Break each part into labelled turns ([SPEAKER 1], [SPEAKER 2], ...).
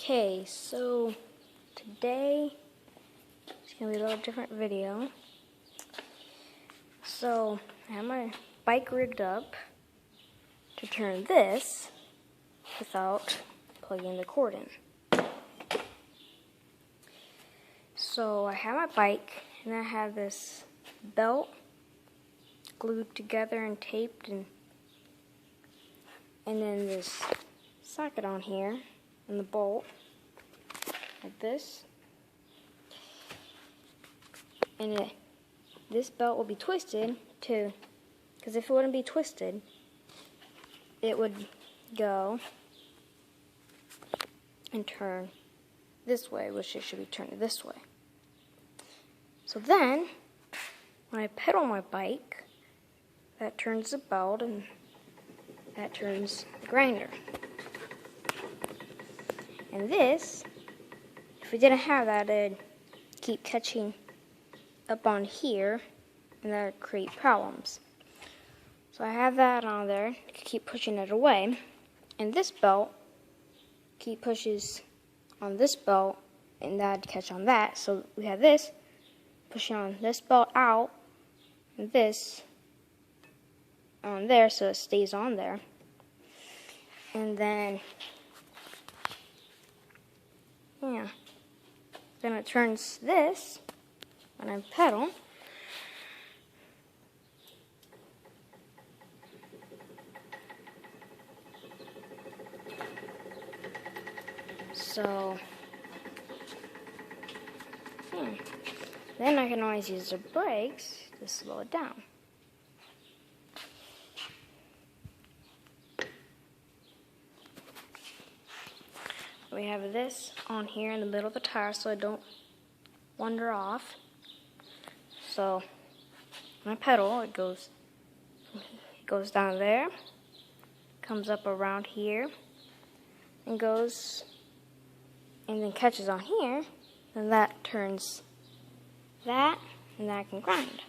[SPEAKER 1] Okay, so today it's gonna be a little different video. So I have my bike rigged up to turn this without plugging the cord in. So I have my bike and I have this belt glued together and taped, and then this socket on here and the bolt like this, and this belt will be twisted too, because if it wouldn't be twisted it would go and turn this way, which it should be turned this way. So then when I pedal my bike, that turns the belt and that turns the grinder. And this, if we didn't have that, it'd keep catching up on here, and that would create problems. So I have that on there to keep pushing it away. And this belt pushes on this belt, and that'd catch on that. So we have this pushing on this belt out, and this on there, so it stays on there. And then then it turns this when I pedal. So then I can always use the brakes to slow it down. We have this on here in the middle of the tire so I don't wander off. So when I pedal, it goes down there, comes up around here, and goes, and then catches on here, and that turns that, and that can grind.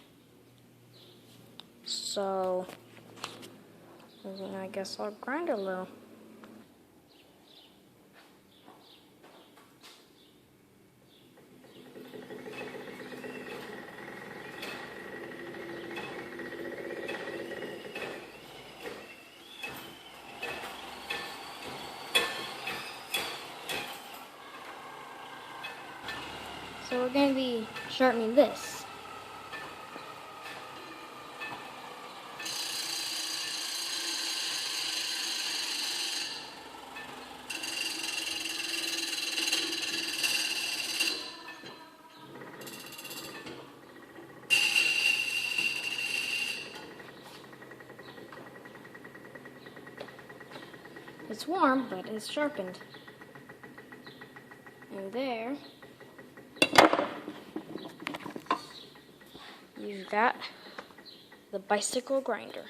[SPEAKER 1] So I guess I'll grind a little. So we're going to be sharpening this. It's warm, but it's sharpened. And there, you've got the bicycle grinder.